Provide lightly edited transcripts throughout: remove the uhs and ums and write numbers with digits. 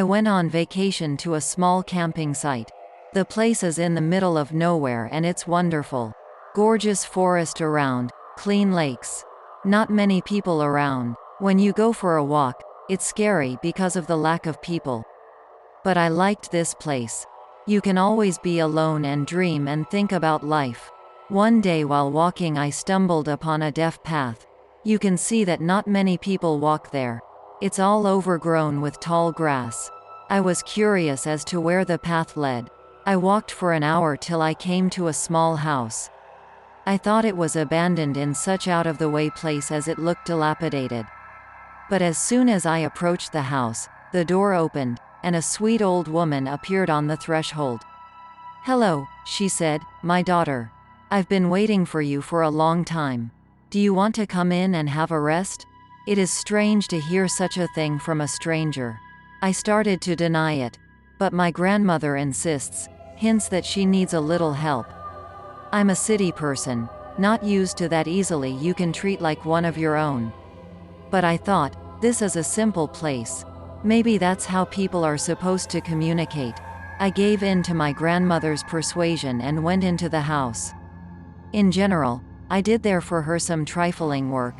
I went on vacation to a small camping site. The place is in the middle of nowhere and it's wonderful. Gorgeous forest around, clean lakes. Not many people around. When you go for a walk, it's scary because of the lack of people. But I liked this place. You can always be alone and dream and think about life. One day while walking I stumbled upon a deaf path. You can see that not many people walk there. It's all overgrown with tall grass. I was curious as to where the path led. I walked for an hour till I came to a small house. I thought it was abandoned in such out-of-the-way place as it looked dilapidated. But as soon as I approached the house, the door opened, and a sweet old woman appeared on the threshold. "Hello," she said, "my daughter. I've been waiting for you for a long time. Do you want to come in and have a rest?" It is strange to hear such a thing from a stranger. I started to deny it. But my grandmother insists, hints that she needs a little help. I'm a city person, not used to that easily you can treat like one of your own. But I thought, this is a simple place. Maybe that's how people are supposed to communicate. I gave in to my grandmother's persuasion and went into the house. In general, I did there for her some trifling work.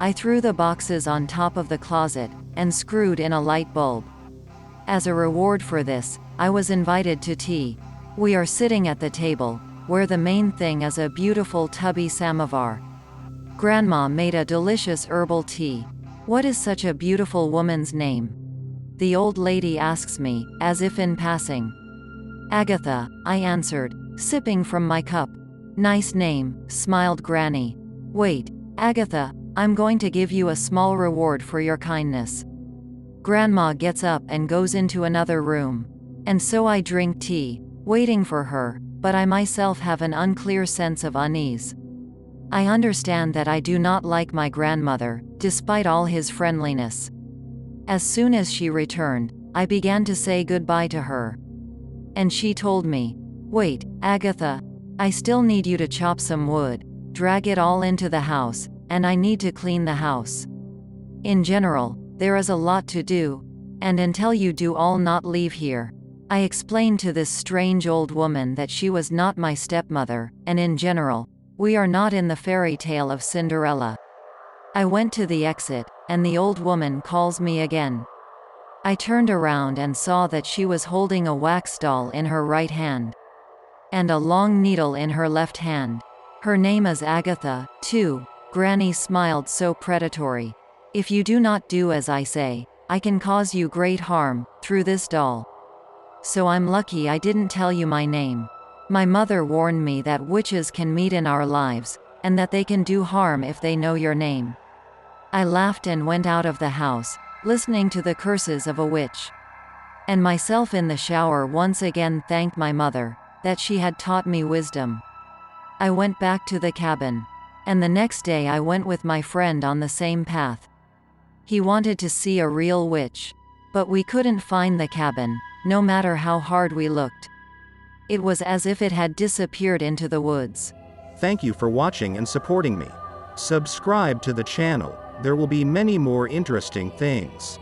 I threw the boxes on top of the closet, and screwed in a light bulb. As a reward for this, I was invited to tea. We are sitting at the table, where the main thing is a beautiful tubby samovar. Grandma made a delicious herbal tea. "What is such a beautiful woman's name?" the old lady asks me, as if in passing. "Agatha," I answered, sipping from my cup. "Nice name," smiled Granny. "Wait, Agatha, I'm going to give you a small reward for your kindness." Grandma gets up and goes into another room. And so I drink tea, waiting for her, but I myself have an unclear sense of unease. I understand that I do not like my grandmother, despite all his friendliness. As soon as she returned, I began to say goodbye to her. And she told me, "Wait, Agatha, I still need you to chop some wood, drag it all into the house, and I need to clean the house. In general, there is a lot to do, and until you do all not leave here." I explained to this strange old woman that she was not my stepmother, and in general, we are not in the fairy tale of Cinderella. I went to the exit, and the old woman calls me again. I turned around and saw that she was holding a wax doll in her right hand, and a long needle in her left hand. Her name is Agatha, too. Granny smiled so predatory. "If you do not do as I say, I can cause you great harm, through this doll. So I'm lucky I didn't tell you my name. My mother warned me that witches can meet in our lives, and that they can do harm if they know your name." I laughed and went out of the house, listening to the curses of a witch. And myself in the shower once again thanked my mother, that she had taught me wisdom. I went back to the cabin. And the next day I went with my friend on the same path. He wanted to see a real witch. But we couldn't find the cabin, no matter how hard we looked. It was as if it had disappeared into the woods. Thank you for watching and supporting me. Subscribe to the channel, there will be many more interesting things.